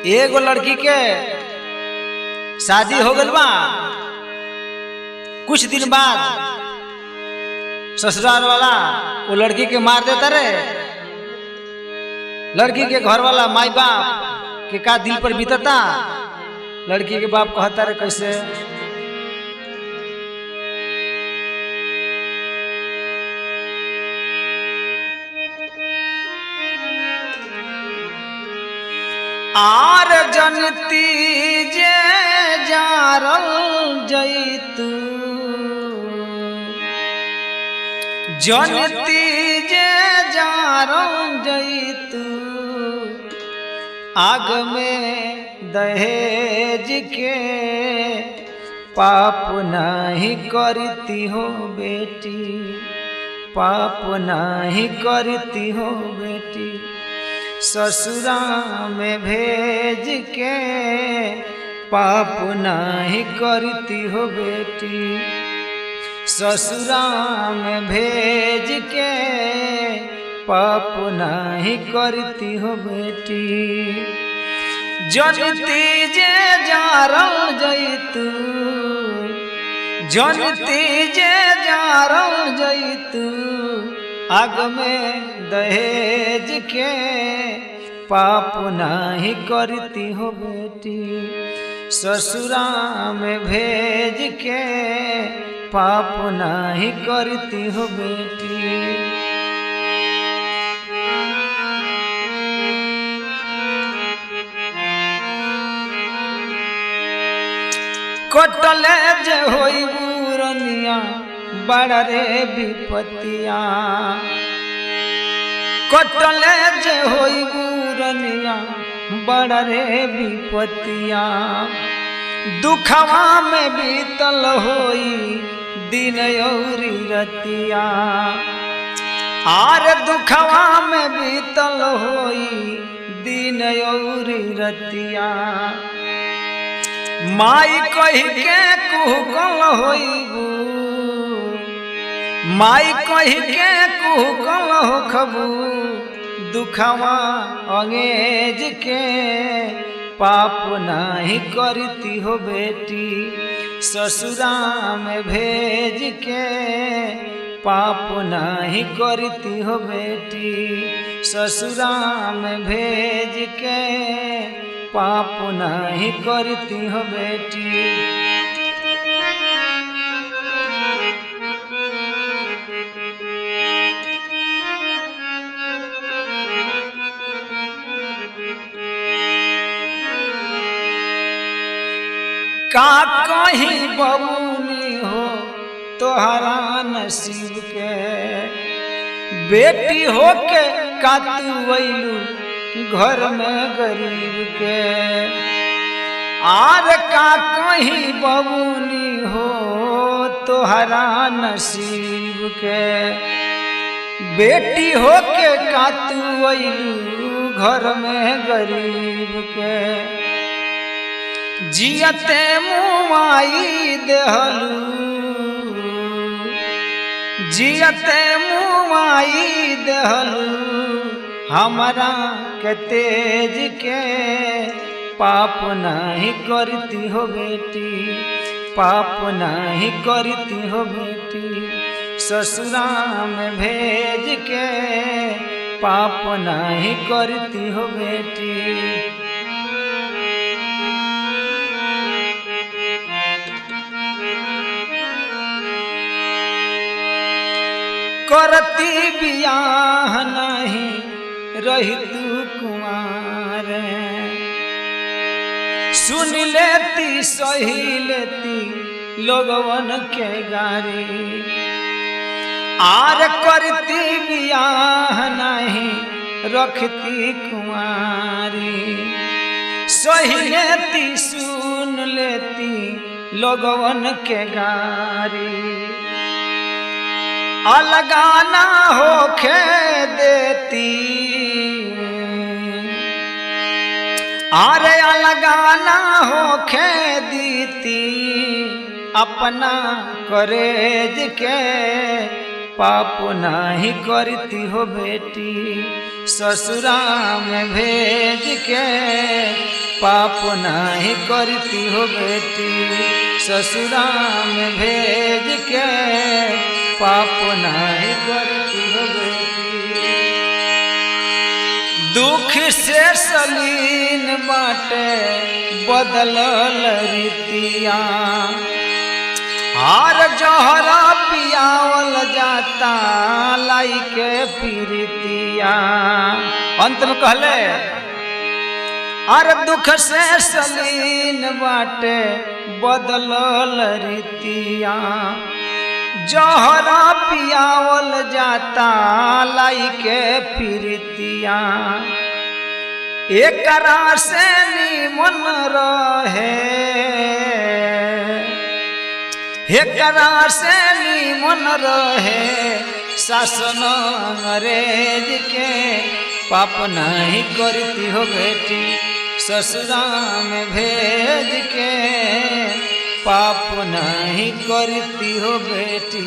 एगो लड़की के शादी हो गल बा। कुछ दिन बाद ससुराल वाला वो लड़की के मार देता रे। लड़की के घर वाला माई बाप के का दिल पर बीतता। लड़की के बाप कहता रे कैसे, आर जनती जे जारल जैतू, जनती जे जारल जैतू, आग में दहेज के पाप नहीं करती हो बेटी, पाप नहीं करती हो बेटी। ससुरा में भेज के पाप नहीं करती हो बेटी, ससुरा में भेज के पाप नहीं करती हो बेटी। जनती जे जारल जैतू, जनती जे जारल जैतू, आग में दहेज के पाप नहीं करती हो बेटी, ससुरा में भेज के पाप नहीं करती हो बेटी। कटले जे होई बुरनिया बड़ा रे विपतिया, कटले जे होई बुरनिया बड़ा रे विपतिया। दुखवा में बीतल होई दिन औरी रतिया, आर दुखवा में बीतल होई दिन औरी रतिया। माई कही के कुहकल होइबू, माई कही के कुहकल होखबू, दुखवा अंगेज के पाप नहीं करती हो बेटी, ससुरा में भेज के पाप नहीं करती हो बेटी, ससुरा में भेज के पाप नहीं करती हो बेटी। का कहीं बबूनी हो तोहरा नसीब के, बेटी हो के कातू वैलू घर में गरीब के। आर का कहीं बबूनी हो तोहरा नसीब के, बेटी हो के कातू वैलू घर में गरीब के। जियते मुआई देहलू, जियते मुआई देहलू, हमारा के तेज के पाप नहीं करती हो बेटी, पाप नहीं करती हो बेटी, ससुरा में भेज के पाप नहीं करती हो बेटी। करती बियाह नहीं रही तू कुमार, सुन लेती सही लेती लोगवन के गारी। आर करती बियाह नहीं रखती कुमारी, सही लेती सुन लेती लोगवन के गारी। अलगाना होके देती, अरे अलगाना होके देती, अपना करेज के पाप नहीं करती हो बेटी ससुरा में भेज के, पाप नहीं करती हो बेटी ससुरा में भेज के, पाप नहीं करती हो बेटी। दुख से सलीन बाटे बदलल रीतिया, हार जहरा पियावल जाता लाई के पीरितिया। अंत में कहले अरे दुख से सलीन बाटे बदलल रीतिया, जहरा पियावल जाता लाई के पीरितिया। एकरा से निमन रहे, एकरा से निमन रहे शासन अंग्रेज के, पाप नहीं करती हो बेटी ससुरा में भेज के, पाप नहीं करती हो बेटी।